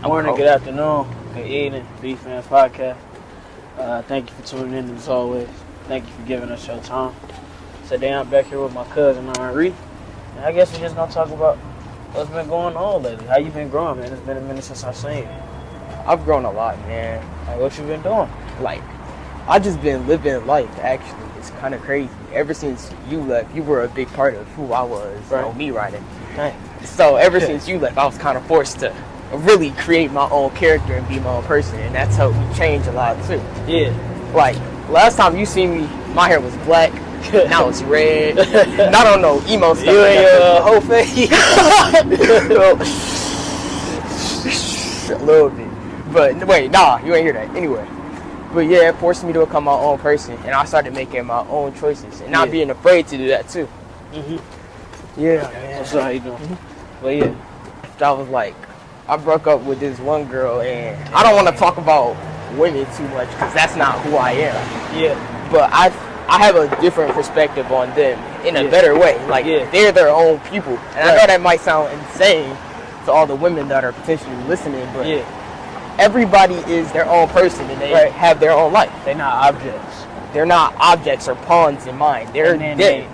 Morning, good afternoon, good evening, B-Fans Podcast. Thank you for tuning in as always. Thank you for giving us your time. Today I'm back here with my cousin Henri. And I guess we're just gonna talk about what's been going on lately. How you been growing, man? It's been a minute since I've seen you. I've grown a lot, man. Like, what you been doing? Like, I just been living life, actually. It's kind of crazy. Ever since you left, you were a big part of who I was, Right. me writing. Dang. So ever since you left, I was kind of forced to really create my own character and be my own person, and that's helped me change a lot, too. Yeah. Like, last time you seen me, my hair was black. Now it's red. Not on no emo stuff. You and your whole face. A little bit. But wait, nah, you ain't hear that. Anyway. But yeah, it forced me to become my own person, and I started making my own choices and not being afraid to do that too. Yeah, man. What's up? How you doing? But yeah. I was like, I broke up with this one girl, and I don't want to talk about women too much because that's not who I am. Yeah. But I have a different perspective on them in a better way. Like, they're their own people. And I know that might sound insane to all the women that are potentially listening, but everybody is their own person and they have their own life. They're not objects. They're not objects or pawns in mind. They're dead.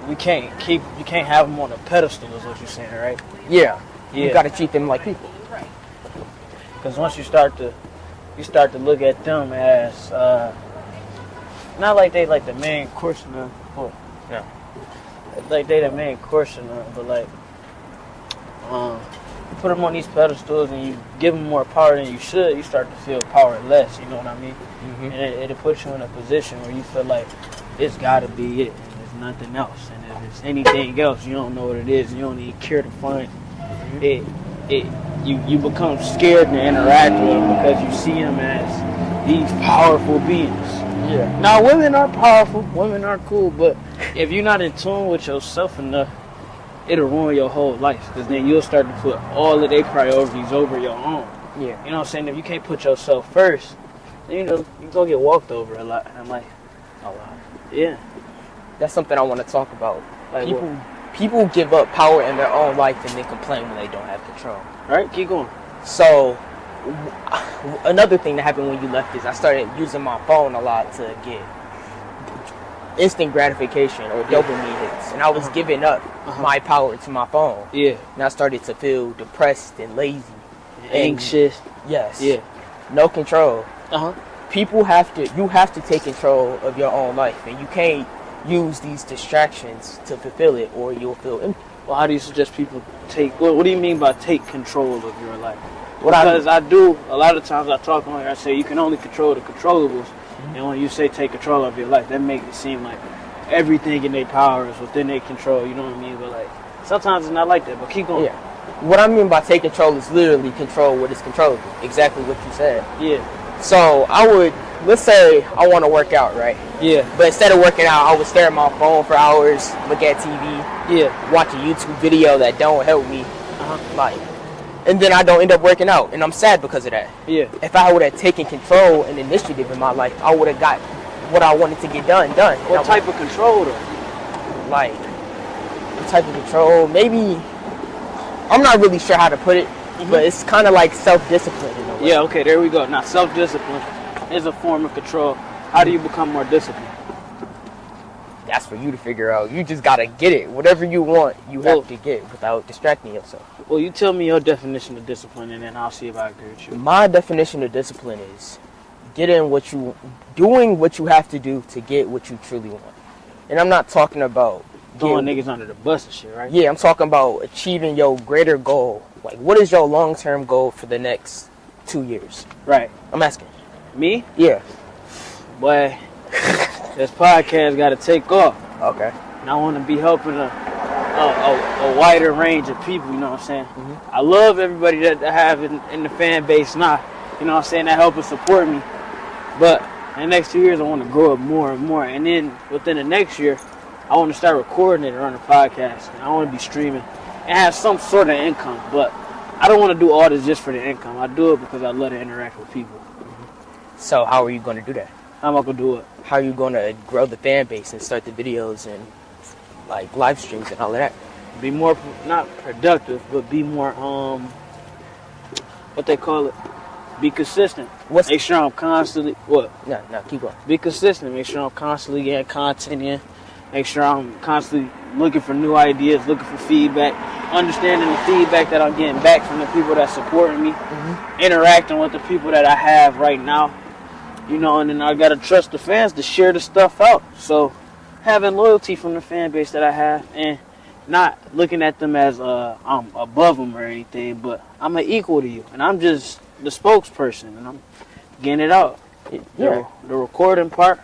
You can't have them on a pedestal is what you're saying, right? Yeah. You got to treat them like people. Because once you start to look at them as not like they like the main course of like they the main course of but like you put them on these pedestals and you give them more power than you should, you start to feel powerless, you know what I mean? And it'll put you in a position where you feel like it's gotta be it and there's nothing else, and if it's anything else you don't know what it is and you don't even care to find it. You become scared to interact with them because you see them as these powerful beings. Yeah. Now, women are powerful, women are cool, but if you're not in tune with yourself enough, it'll ruin your whole life because then you'll start to put all of their priorities over your own. Yeah. You know what I'm saying? If you can't put yourself first, then you're going to get walked over a lot. And I'm like, A lot. Yeah. That's something I want to talk about. Like people give up power in their own life and then complain when they don't have control. Right? Keep going. So, another thing that happened when you left is I started using my phone a lot to get instant gratification or dopamine hits. And I was giving up my power to my phone. Yeah. And I started to feel depressed and lazy. Anxious. Yes. Yeah. No control. You have to take control of your own life. And you can't use these distractions to fulfill it or you'll feel empty. Well, how do you suggest people take, what do you mean by take control of your life? Because I do, a lot of times I talk on here, I say you can only control the controllables. And when you say take control of your life, that makes it seem like everything in their power is within their control, you know what I mean? But like, sometimes it's not like that, but keep going. Yeah. What I mean by take control is literally control what is controllable. Exactly what you said. Yeah. So let's say I want to work out, right? Yeah. But instead of working out, I would stare at my phone for hours, look at TV, watch a YouTube video that don't help me, and then I don't end up working out, and I'm sad because of that. Yeah. If I would have taken control and initiative in my life, I would have got what I wanted to get done. What type of control though? Like, what type of control? Maybe, I'm not really sure how to put it, but it's kind of like self-discipline in a way. Yeah, okay, there we go. Now, self-discipline is a form of control. How do you become more disciplined? That's for you to figure out. You just gotta get it. Whatever you want, you have to get without distracting yourself. Well, you tell me your definition of discipline, and then I'll see if I agree with you. My definition of discipline is doing what you have to do to get what you truly want. And I'm not talking about throwing niggas under the bus and shit, right? Yeah, I'm talking about achieving your greater goal. Like, what is your long-term goal for the next 2 years? Right. I'm asking. Me? Yeah. Boy, this podcast got to take off. Okay. And I want to be helping a wider range of people, you know what I'm saying? I love everybody that I have in the fan base now, you know what I'm saying, that help and support me. But in the next 2 years, I want to grow up more and more. And then within the next year, I want to start recording it or on a podcast. And I want to be streaming and have some sort of income. But I don't want to do all this just for the income. I do it because I love to interact with people. So how are you going to do that? How am I going to do it? How are you going to grow the fan base and start the videos and like live streams and all of that? Be more, not productive, but be more, what they call it, be consistent. Make sure I'm constantly, what? No, keep going. Be consistent. Make sure I'm constantly getting content in. Make sure I'm constantly looking for new ideas, looking for feedback, understanding the feedback that I'm getting back from the people that supporting me, interacting with the people that I have right now, you know, and then I got to trust the fans to share the stuff out. So having loyalty from the fan base that I have and not looking at them as I'm above them or anything, but I'm an equal to you, and I'm just the spokesperson, and I'm getting it out. The recording part,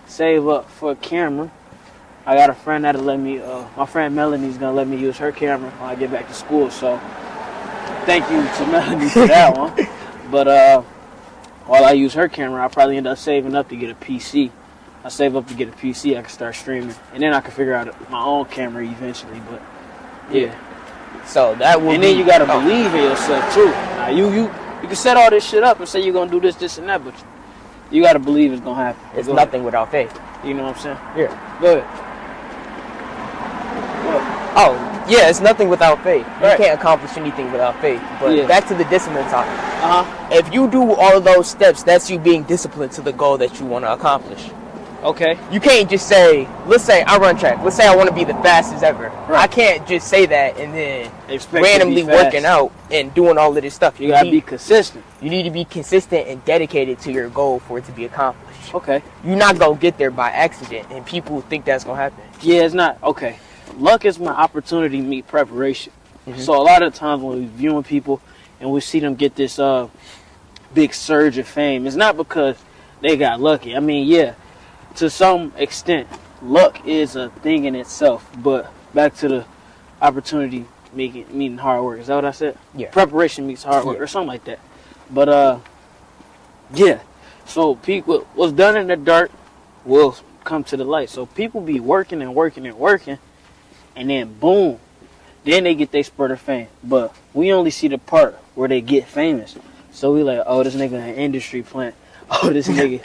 save up for a camera. I got a friend that'll let me, my friend Melanie's going to let me use her camera when I get back to school, so thank you to Melanie for that one. But while I use her camera, I'll probably end up saving up to get a PC. I save up to get a PC, I can start streaming, and then I can figure out my own camera eventually, but yeah. So that will and then you got to believe in yourself, too. Now, you can set all this shit up and say you're going to do this, and that, but you got to believe it's going to happen. It's nothing without faith. You know what I'm saying? Yeah. Go ahead. Oh, yeah, it's nothing without faith. You can't accomplish anything without faith. But back to the discipline topic. If you do all those steps, that's you being disciplined to the goal that you want to accomplish. Okay. You can't just say, let's say I run track. Let's say I want to be the fastest ever. Right. I can't just say that and then randomly working out and doing all of this stuff. You got to be consistent. You need to be consistent and dedicated to your goal for it to be accomplished. Okay. You're not going to get there by accident, and people think that's going to happen. Yeah, it's not. Okay. Luck is my opportunity to meet preparation. So a lot of times when we're viewing people and we see them get this big surge of fame, it's not because they got lucky. I mean, yeah, to some extent, luck is a thing in itself. But back to the opportunity meeting hard work. Is that what I said? Yeah. Preparation meets hard work or something like that. But, yeah. So people, what's done in the dark will come to the light. So people be working and working and working. And then boom, then they get their spurt of fame. But we only see the part where they get famous. So we like, oh, this nigga in an industry plant. Oh, this nigga,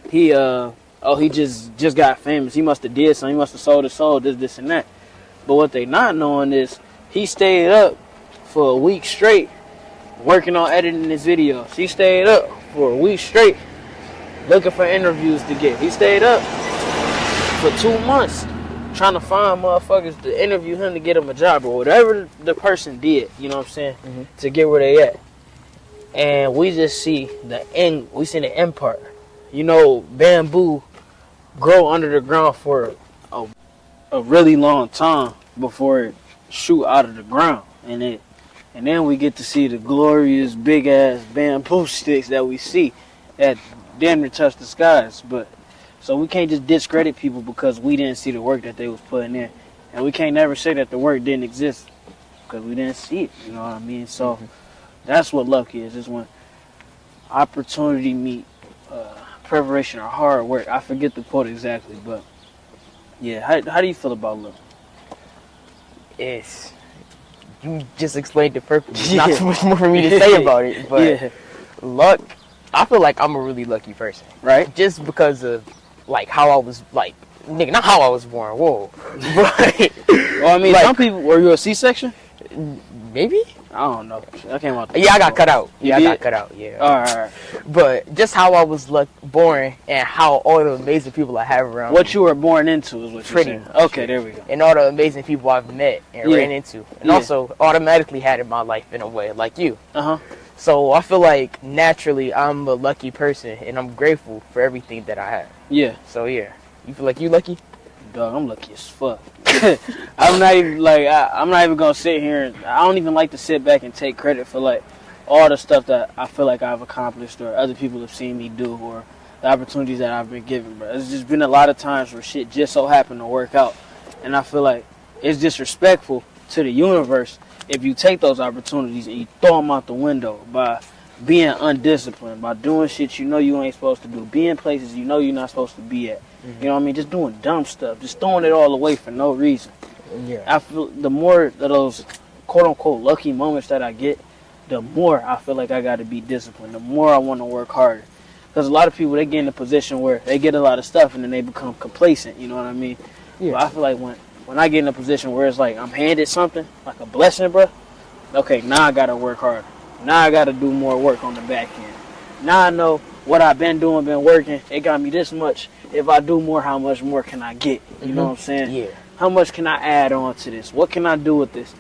he just got famous. He must have did something. He must have sold his soul, this and that. But what they not knowing is he stayed up for a week straight working on editing his videos. He stayed up for a week straight looking for interviews to get. He stayed up for 2 months trying to find motherfuckers to interview him to get him a job or whatever the person did, you know what I'm saying, to get where they at. And we just see the end, we see the end part. You know, bamboo grow under the ground for a really long time before it shoot out of the ground. And then we get to see the glorious big ass bamboo sticks that we see that damn near touch the skies. But so we can't just discredit people because we didn't see the work that they was putting in. And we can't never say that the work didn't exist because we didn't see it. You know what I mean? So that's what luck is. It's when opportunity meet preparation or hard work. I forget the quote exactly, but yeah. How do you feel about luck? You just explained it perfectly. There's not too much more for me to say about it. But luck, I feel like I'm a really lucky person. Right? Just because of like how I was like, nigga, not how I was born. Whoa. But well, I mean, like, some people, were you a C-section? Maybe. I don't know. I came out. I got cut out. I got cut out. Yeah. All right. But just how I was born and how all the amazing people I have around. What you were born into is what you're saying. Okay, there we go. And all the amazing people I've met and ran into, and also automatically had in my life in a way, like you. So I feel like naturally I'm a lucky person, and I'm grateful for everything that I have. Yeah. So yeah, you feel like you lucky? Dog, I'm lucky as fuck. I'm not even gonna sit here and I don't even like to sit back and take credit for like all the stuff that I feel like I've accomplished or other people have seen me do or the opportunities that I've been given. But it's just been a lot of times where shit just so happened to work out, and I feel like it's disrespectful to the universe if you take those opportunities and you throw them out the window by being undisciplined, by doing shit you know you ain't supposed to do, being places you know you're not supposed to be at. You know what I mean? Just doing dumb stuff, just throwing it all away for no reason. Yeah. I feel the more of those quote unquote lucky moments that I get, the more I feel like I got to be disciplined. The more I want to work harder. Because a lot of people, they get in a position where they get a lot of stuff and then they become complacent. You know what I mean? Yeah. But I feel like when I get in a position where it's like I'm handed something, like a blessing, bro. Okay, now I got to work harder. Now I got to do more work on the back end. Now I know what I've been doing, been working. It got me this much. If I do more, how much more can I get? You know what I'm saying? Yeah. How much can I add on to this? What can I do with this?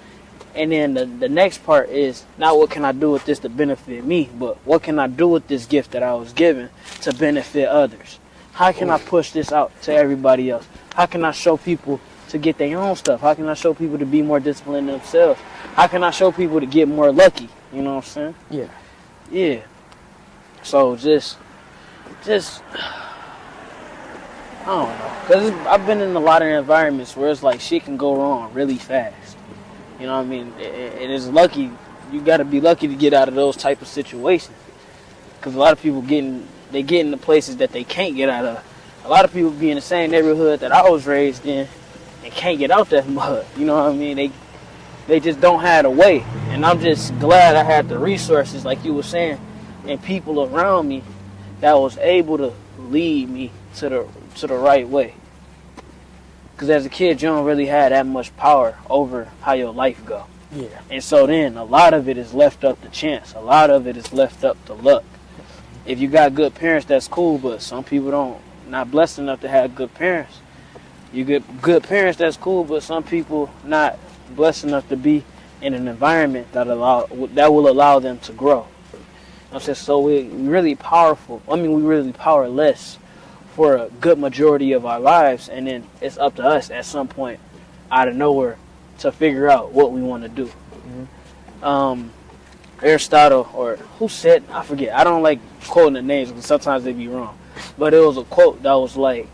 And then the next part is not what can I do with this to benefit me, but what can I do with this gift that I was given to benefit others? How can I push this out to everybody else? How can I show people to get their own stuff? How can I show people to be more disciplined themselves? How can I show people to get more lucky? You know what I'm saying? Yeah. Yeah. So just I don't know, because I've been in a lot of environments where it's like shit can go wrong really fast. You know what I mean? And it's lucky, you got to be lucky to get out of those type of situations. Because a lot of people get into places that they can't get out of. A lot of people be in the same neighborhood that I was raised in and can't get out that mud. You know what I mean? They just don't have a way. And I'm just glad I had the resources, like you were saying, and people around me that was able to lead me to the right way. Because as a kid, you don't really have that much power over how your life go. Yeah. And so then a lot of it is left up to chance. A lot of it is left up to luck. If you got good parents, that's cool, but some people not blessed enough to have good parents. You get good parents, that's cool, but some people not blessed enough to be in an environment that will allow them to grow. I'm saying, so we're really powerful. I mean, we're really powerless for a good majority of our lives, and then it's up to us at some point out of nowhere to figure out what we want to do. Mm-hmm. Aristotle, or who said, I forget, I don't like quoting the names because sometimes they be wrong, but it was a quote that was like,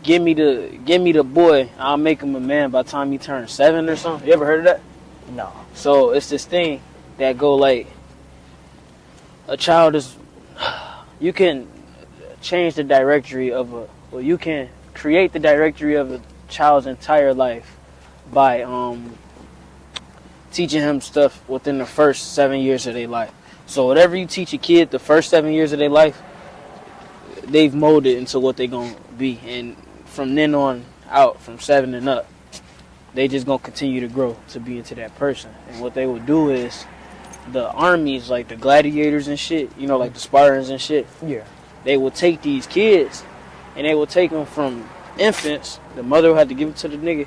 give me the boy, I'll make him a man by the time he turns 7 or something. You ever heard of that? No. So it's this thing that go like, a child is, you can change the directory of you can create the directory of a child's entire life by teaching him stuff within the first 7 years of their life. So whatever you teach a kid the first 7 years of their life, they've molded into what they're going to be. And from then on out, from 7 and up, they just going to continue to grow to be into that person. And what they will do is, the armies, like the gladiators and shit, you know, like the Spartans and shit. Yeah. They will take these kids, and they will take them from infants. The mother will have to give them to the nigga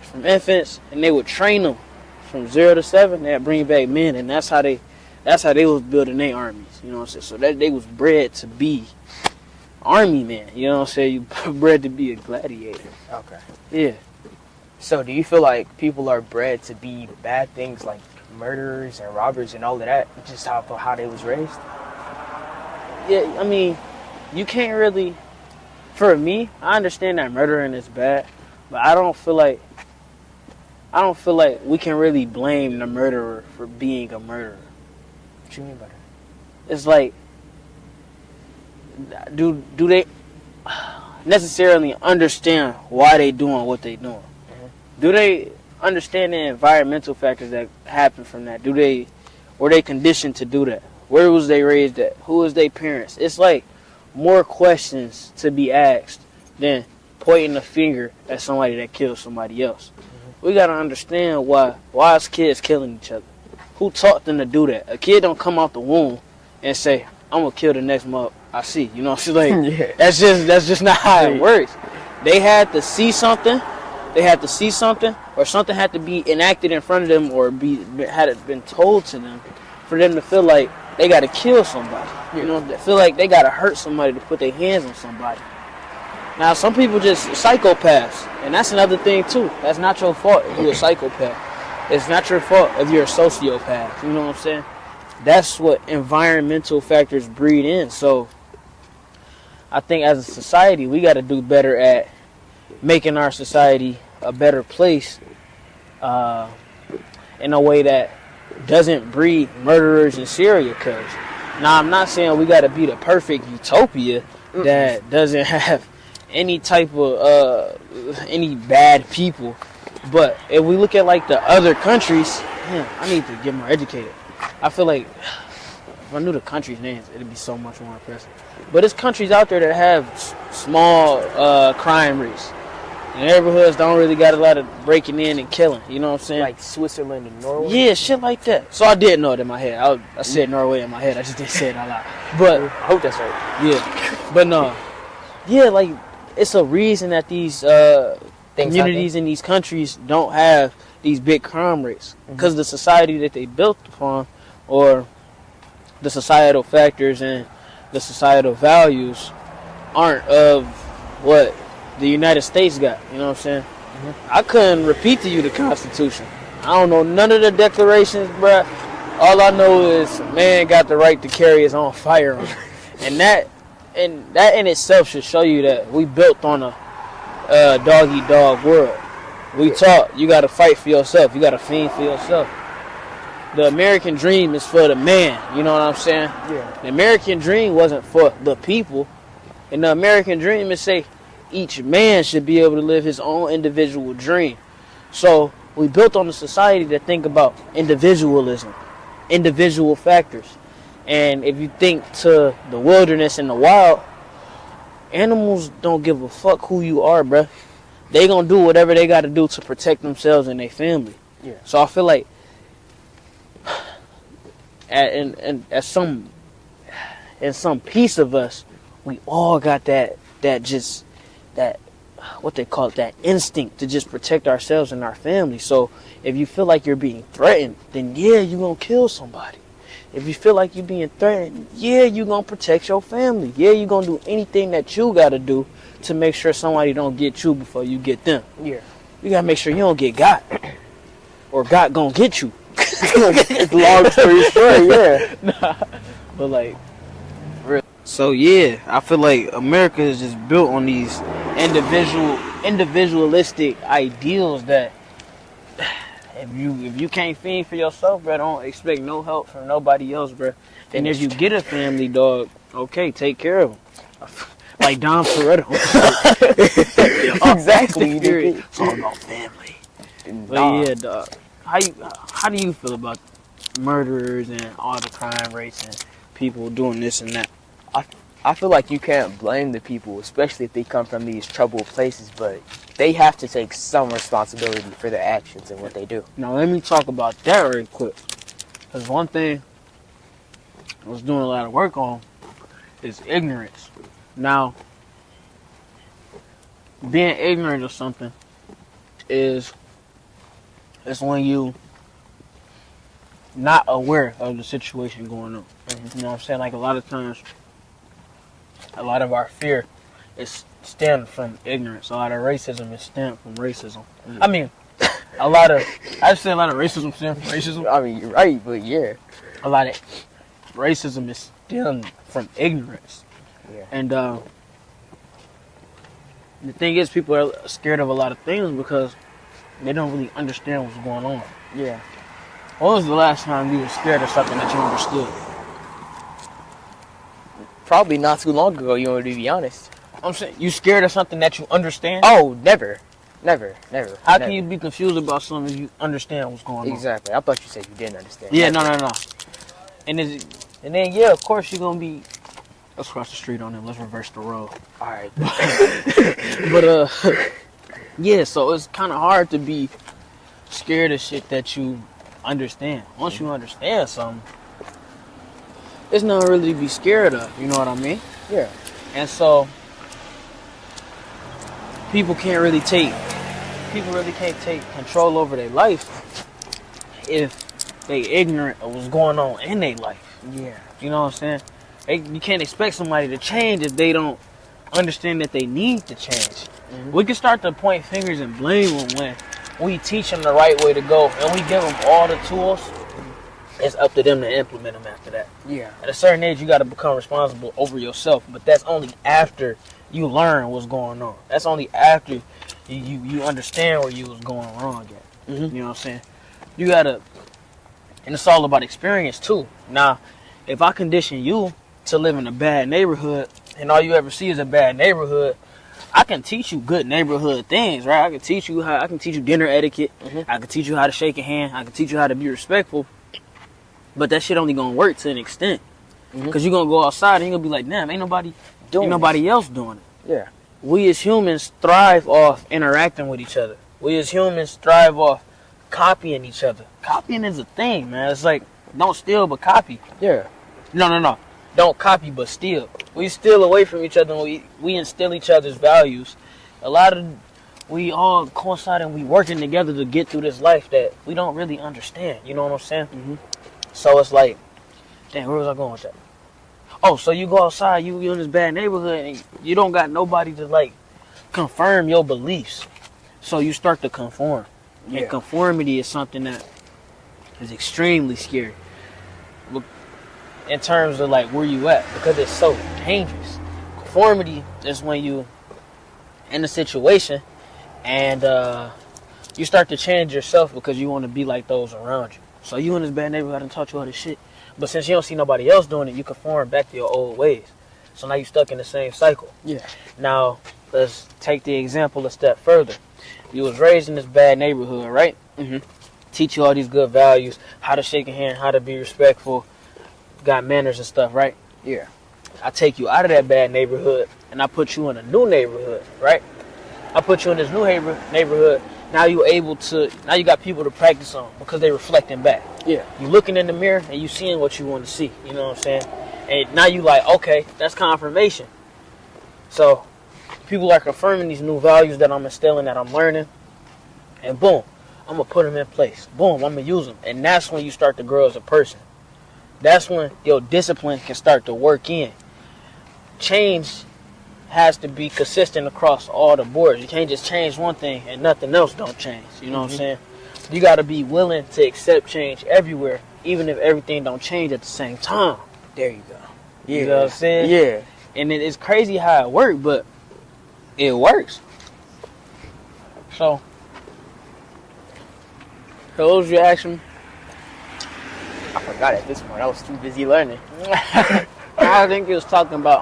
from infants, and they would train them from 0 to 7. They'd bring back men, and that's how they was building their armies. You know what I'm saying? So that they was bred to be army men. You know what I'm saying? You bred to be a gladiator. Okay. Yeah. So do you feel like people are bred to be bad things like murderers and robbers and all of that, just how they was raised? Yeah, I mean, you can't really. For me, I understand that murdering is bad, but I don't feel like we can really blame the murderer for being a murderer. What you mean by that? It's like, do they necessarily understand why they doing what they doing? Mm-hmm. Do they understand the environmental factors that happen from that? Were they conditioned to do that? Where was they raised at? Who was their parents? It's like more questions to be asked than pointing a finger at somebody that killed somebody else. Mm-hmm. We gotta understand why is kids killing each other? Who taught them to do that? A kid don't come out the womb and say, I'm gonna kill the next mob I see. You know what I'm saying? Like, yeah. That's just not how it works. They had to see something. Or something had to be enacted in front of them, or had it been told to them for them to feel like they got to kill somebody. Yeah. You know, they feel like they got to hurt somebody to put their hands on somebody. Now, some people just psychopaths, and that's another thing too. That's not your fault if you're a psychopath. It's not your fault if you're a sociopath. You know what I'm saying? That's what environmental factors breed in. So I think as a society, we got to do better at making our society a better place in a way that doesn't breed murderers and serial killers. Now, I'm not saying we got to be the perfect utopia that doesn't have any type of any bad people, but if we look at like the other countries, I need to get more educated. I feel like if I knew the countries' names, it'd be so much more impressive. But there's countries out there that have small crime rates. The neighborhoods don't really got a lot of breaking in and killing. You know what I'm saying? Like Switzerland and Norway? Yeah, shit like that. So I did know it in my head. I said Norway in my head. I just didn't say it out loud. But I hope that's right. Yeah. But no. Yeah, like, it's a reason that these communities in these countries don't have these big crime rates. Because the society that they built upon, or the societal factors and the societal values, aren't of what the United States got. You know what I'm saying? I couldn't repeat to you the Constitution. I don't know none of the declarations, bruh. All I know is man got the right to carry his own firearm. And that in itself should show you that we built on a dog-eat-dog world. We taught you got to fight for yourself. You got to fend for yourself. The American dream is for the man. You know what I'm saying? Yeah. The American dream wasn't for the people. And the American dream is say each man should be able to live his own individual dream. So we built on a society that think about individualism, individual factors. And if you think to the wilderness and the wild, animals don't give a fuck who you are, bruh. They gonna do whatever they gotta do to protect themselves and their family. Yeah. So I feel like in some piece of us, we all got that what they call it, that instinct to just protect ourselves and our family. So if you feel like you're being threatened, then yeah, you're gonna kill somebody. If you feel like you're being threatened, yeah, you're gonna protect your family. Yeah, you're gonna do anything that you gotta do to make sure somebody don't get you before you get them. Yeah. You gotta make sure you don't get got, or got gonna get you. Long story short, yeah. Nah, but like, real. So yeah, I feel like America is just built on these individualistic ideals that if you can't fend for yourself, bro, don't expect no help from nobody else, bro. And if you get a family, dog, okay, take care of them. Like Don Toretto. Exactly. It's all about family. But yeah, dog. How do you feel about murderers and all the crime rates and people doing this and that? I feel like you can't blame the people, especially if they come from these troubled places, but they have to take some responsibility for their actions and what they do. Now let me talk about that real quick. Because one thing I was doing a lot of work on is ignorance. Now, being ignorant of something is when you not aware of the situation going on. You know what I'm saying? Like a lot of times, a lot of our fear is stemmed from ignorance. A lot of racism is stemmed from racism. I mean, I say a lot of racism stemmed from racism. I mean, you're right, but yeah. A lot of racism is stemmed from ignorance. Yeah. And the thing is, people are scared of a lot of things because they don't really understand what's going on. Yeah. When was the last time you were scared of something that you understood? Probably not too long ago, you want to be honest. I'm saying, you scared of something that you understand? Oh, never. How can you be confused about something if you understand what's going on? Exactly. I thought you said you didn't understand. Yeah, no. And then, yeah, of course you're going to be... Let's cross the street on them. Let's reverse the road. All right. But, yeah, so it's kind of hard to be scared of shit that you understand. Once you understand something, it's not really to be scared of. You know what I mean? Yeah. And so, people really can't take control over their life if they ignorant of what's going on in their life. Yeah. You know what I'm saying? You can't expect somebody to change if they don't understand that they need to change. We can start to point fingers and blame them when we teach them the right way to go and we give them all the tools. It's up to them to implement them after that. Yeah. At a certain age, you got to become responsible over yourself, but that's only after you learn what's going on. That's only after you understand where you was going wrong at. You know what I'm saying? You got to, and it's all about experience too. Now, if I condition you to live in a bad neighborhood and all you ever see is a bad neighborhood, I can teach you good neighborhood things, right? I can teach you dinner etiquette. I can teach you how to shake a hand. I can teach you how to be respectful. But that shit only gonna work to an extent. Because you're gonna go outside and you're gonna be like, damn, ain't nobody else doing it. Yeah. we as humans thrive off interacting with each other. We as humans thrive off copying each other. Copying is a thing, man. It's like, don't steal but copy. Yeah. No. Don't copy but steal. We steal away from each other and we instill each other's values. We all coincide and we working together to get through this life that we don't really understand. You know what I'm saying? Mm-hmm. So it's like, damn, where was I going with that? Oh, so you go outside, you in this bad neighborhood, and you don't got nobody to, like, confirm your beliefs. So you start to conform. Yeah. And conformity is something that is extremely scary. In terms of, like, where you at. Because it's so dangerous. Conformity is when you in a situation and you start to change yourself because you want to be like those around you. So you in this bad neighborhood and taught you all this shit. But since you don't see nobody else doing it, you conform back to your old ways. So now you're stuck in the same cycle. Yeah. Now, let's take the example a step further. You was raised in this bad neighborhood, right? Mm-hmm. Teach you all these good values, how to shake a hand, how to be respectful, got manners and stuff, right? Yeah. I take you out of that bad neighborhood and I put you in a new neighborhood, right? I put you in this new neighborhood. Now you got people to practice on because they reflecting back. Yeah. You looking in the mirror and you seeing what you want to see. You know what I'm saying? And now you like, okay, that's confirmation. So people are confirming these new values that I'm instilling, that I'm learning. And boom, I'm going to put them in place. Boom, I'm going to use them. And that's when you start to grow as a person. That's when your discipline can start to work in. Change has to be consistent across all the boards. You can't just change one thing and nothing else don't change. You know what I'm saying? You got to be willing to accept change everywhere, even if everything don't change at the same time. There you go. Yeah. You know what I'm saying? Yeah. And it's crazy how it works, but it works. So, what was your action? I forgot at this point. I was too busy learning. I think it was talking about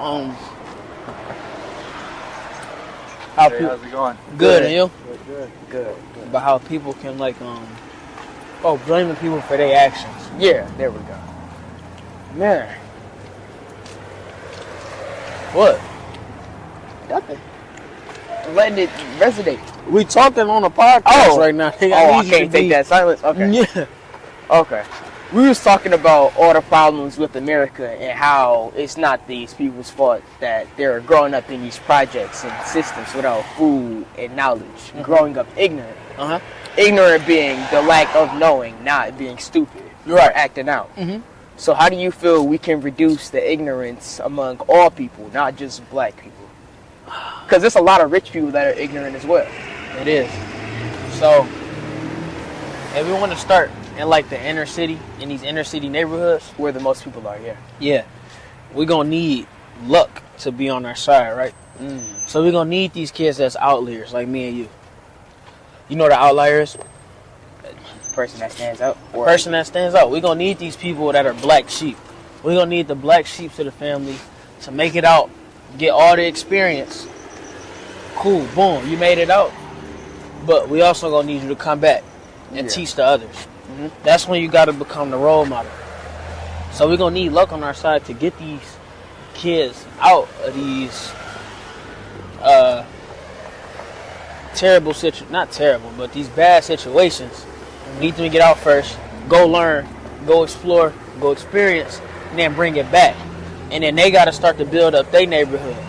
how hey, how's it going? Good, and you? Good. About how people can blaming people for their actions. Yeah, there we go. Man. What? Nothing. Letting it resonate. We talking on a podcast right now. I can't take that silence. Okay. Yeah. Okay. We was talking about all the problems with America and how it's not these people's fault that they're growing up in these projects and systems without food and knowledge, growing up ignorant. Ignorant being the lack of knowing, not being stupid or acting out. So how do you feel we can reduce the ignorance among all people, not just black people? Because there's a lot of rich people that are ignorant as well. It is. So, if we want to start in like the inner city, in these inner city neighborhoods, where the most people are, yeah, we're gonna need luck to be on our side, right? So we're gonna need these kids that's outliers, like me and you. You know what the outlier is? Person that stands out. Person that stands out. We're gonna need these people that are black sheep. We're gonna need the black sheep to the family to make it out, get all the experience. Cool, boom, you made it out. But we also gonna need you to come back and teach the others. That's when you gotta become the role model. So we're gonna need luck on our side to get these kids out of these these bad situations. We need them to get out first, go learn, go explore, go experience, and then bring it back. And then they gotta start to build up their neighborhoods.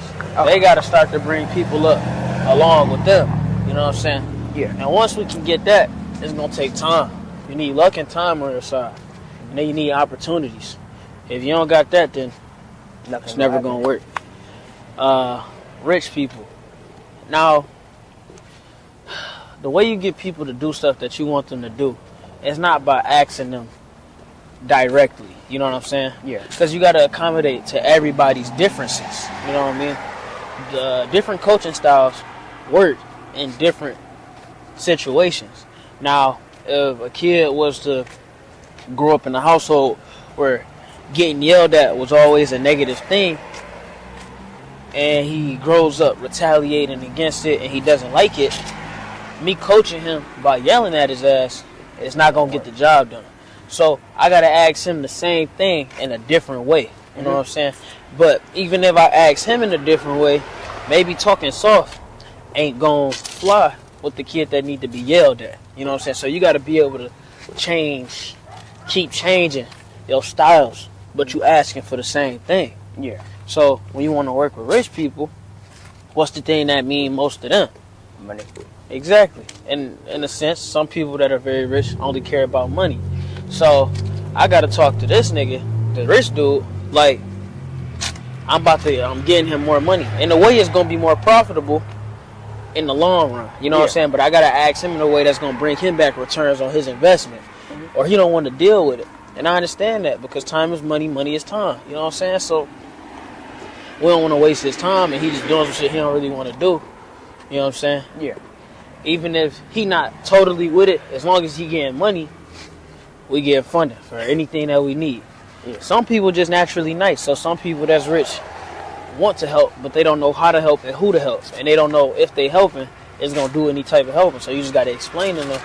They gotta start to bring people up along with them. You know what I'm saying? Yeah. And once we can get that, it's gonna take time. You need luck and time on your side. And then you need opportunities. If you don't got that, then it's never gonna work. Rich people. Now, the way you get people to do stuff that you want them to do, it's not by asking them directly. You know what I'm saying? Yeah. Because you got to accommodate to everybody's differences. You know what I mean? The different coaching styles work in different situations. Now, if a kid was to grow up in a household where getting yelled at was always a negative thing, and he grows up retaliating against it and he doesn't like it, me coaching him by yelling at his ass is not going to get the job done. So I got to ask him the same thing in a different way. You know what I'm saying? But even if I ask him in a different way, maybe talking soft ain't gonna fly with the kid that need to be yelled at. You know what I'm saying? So you got to be able to change, keep changing your styles, but you asking for the same thing. Yeah. So when you want to work with rich people, what's the thing that mean most to them? Money. Exactly. And in a sense, some people that are very rich only care about money. So I got to talk to this nigga, the rich dude, like I'm getting him more money. In a way, it's going to be more profitable in the long run. You know what I'm saying? But I got to ask him in a way that's going to bring him back returns on his investment. Or he don't want to deal with it. And I understand that because time is money, money is time. You know what I'm saying? So we don't want to waste his time and he just doing some shit he don't really want to do. You know what I'm saying? Yeah. Even if he not totally with it, as long as he getting money, we get funding for anything that we need. Yeah. Some people just naturally nice. So some people that's rich want to help, but they don't know how to help and who to help. And they don't know if they helping is going to do any type of helping. So you just got to explain to them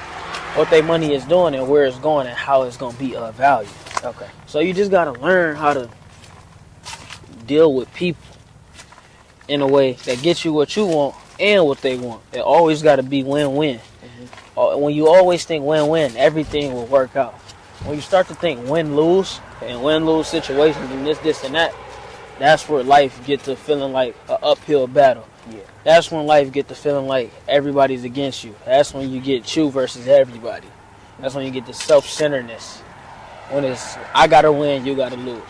what their money is doing and where it's going and how it's going to be of value. Okay. So you just got to learn how to deal with people in a way that gets you what you want and what they want. It always got to be win-win. Mm-hmm. When you always think win-win, everything will work out. When you start to think win-lose and win-lose situations and this and that, that's where life get to feeling like an uphill battle. Yeah. That's when life get to feeling like everybody's against you. That's when you get you versus everybody. That's when you get the self-centeredness. When it's I gotta win, you gotta lose.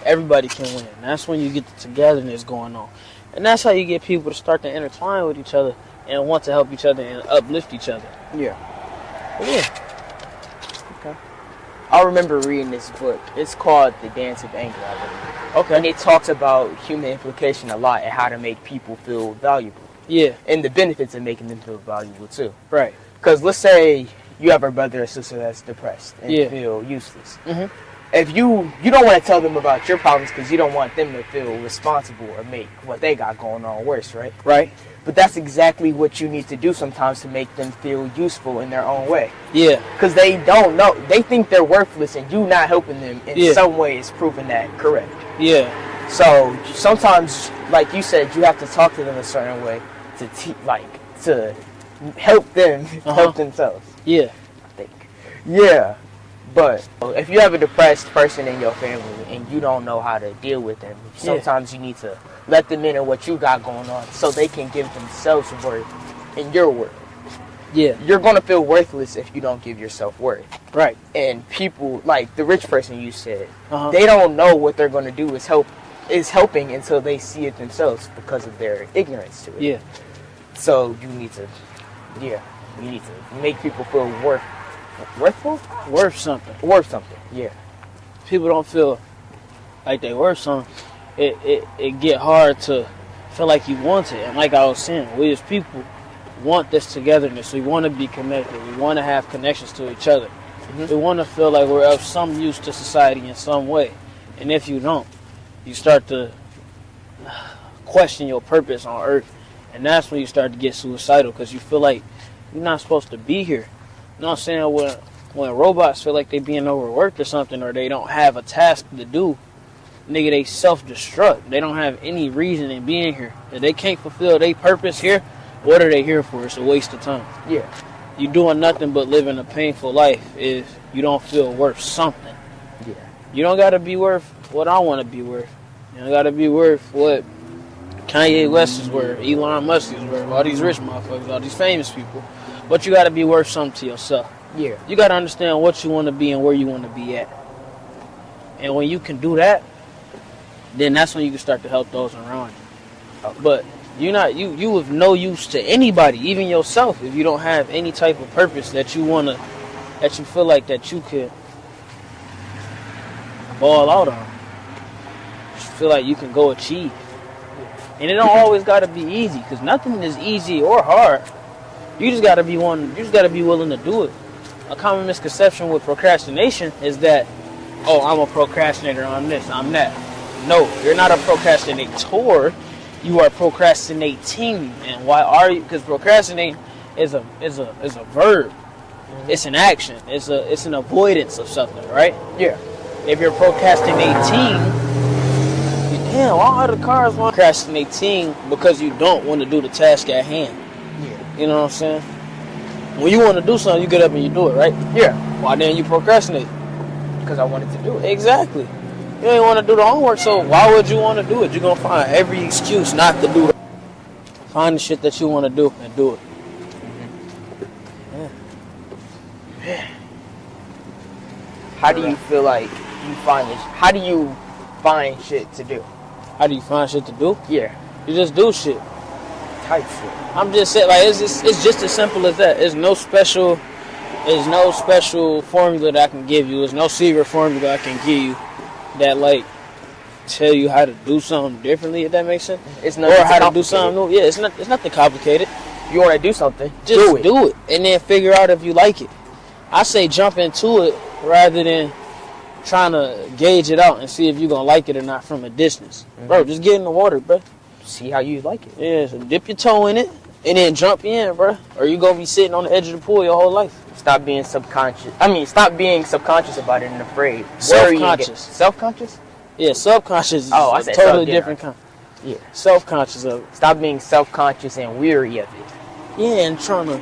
Everybody can win. That's when you get the togetherness going on. And that's how you get people to start to intertwine with each other and want to help each other and uplift each other. Yeah. But yeah. Okay. I remember reading this book. It's called The Dance of Anger, I believe. Okay. And it talks about human implication a lot and how to make people feel valuable. Yeah. And the benefits of making them feel valuable too. Right. Because let's say you have a brother or sister that's depressed and feel useless. Mm-hmm. If you don't want to tell them about your problems because you don't want them to feel responsible or make what they got going on worse, right? Right. But that's exactly what you need to do sometimes to make them feel useful in their own way. Yeah. Because they don't know. They think they're worthless and you not helping them in some way is proving that correct. Yeah. So sometimes, like you said, you have to talk to them a certain way to to help them help themselves. Yeah. I think. Yeah. But if you have a depressed person in your family and you don't know how to deal with them, sometimes you need to let them in on what you got going on so they can give themselves worth in your worth. Yeah. You're going to feel worthless if you don't give yourself worth. Right. And people, like the rich person you said, they don't know what they're going to do is helping until they see it themselves because of their ignorance to it. Yeah. So you need to make people feel worth something. Yeah. People don't feel like they worth something. It get hard to feel like you want it. And like I was saying, we as people want this togetherness. We want to be connected. We want to have connections to each other. Mm-hmm. We want to feel like we're of some use to society in some way. And if you don't, you start to question your purpose on earth. And that's when you start to get suicidal because you feel like you're not supposed to be here. You know what I'm saying? When robots feel like they being overworked or something, or they don't have a task to do, nigga, they self-destruct. They don't have any reason in being here. If they can't fulfill their purpose here, what are they here for? It's a waste of time. Yeah. You're doing nothing but living a painful life if you don't feel worth something. Yeah. You don't got to be worth what I want to be worth. You don't got to be worth what Kanye West is worth, Elon Musk is worth, all these rich motherfuckers, all these famous people. But you got to be worth something to yourself. Yeah. You got to understand what you want to be and where you want to be at. And when you can do that, then that's when you can start to help those around you. But you of no use to anybody, even yourself, if you don't have any type of purpose that you feel like that you could ball out on. You feel like you can go achieve. And it don't always got to be easy, because nothing is easy or hard. You just got to be willing to do it. A common misconception with procrastination is that, oh, I'm a procrastinator on this, I'm that. No, you're not a procrastinator. You are procrastinating. And why are you? Because procrastinating is a verb. Mm-hmm. It's an action. It's an avoidance of something, right? Yeah. If you're procrastinating, damn, why other cars want to procrastinate because you don't want to do the task at hand. Yeah. You know what I'm saying? When you want to do something, you get up and you do it, right? Yeah. Why then you procrastinate? Because I wanted to do it. Exactly. You ain't want to do the homework, so why would you want to do it? You're going to find every excuse not to do it. Find the shit that you want to do and do it. Yeah. How do you feel like you find this? How do you find shit to do? How do you find shit to do? Yeah. You just do shit. Type shit. I'm just saying, like, it's just as simple as that. There's no special formula that I can give you. There's no secret formula I can give you that, like, tell you how to do something differently, if that makes sense. It's not or how to do something new. Yeah, it's nothing complicated. You want to do something, just do it. And then figure out if you like it. I say jump into it rather than trying to gauge it out and see if you're going to like it or not from a distance. Mm-hmm. Bro, just get in the water, bro. See how you like it. Yeah, so dip your toe in it and then jump in, bro. Or you going to be sitting on the edge of the pool your whole life. Stop being subconscious. Stop being subconscious about it and afraid. Self-conscious. Self-conscious? Yeah, subconscious is I a said totally different kind. Yeah. Self-conscious of it. Stop being self-conscious and weary of it. Yeah, and trying to...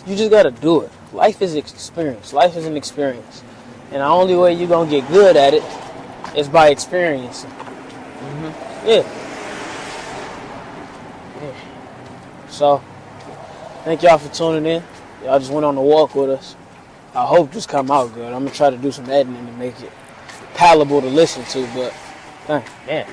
you just got to do it. Life is experience. Life is an experience. And the only way you're going to get good at it is by experiencing. Mm-hmm. Yeah. So, thank y'all for tuning in. Y'all just went on the walk with us. I hope this come out good. I'm going to try to do some editing to make it palatable to listen to, but, dang. Man.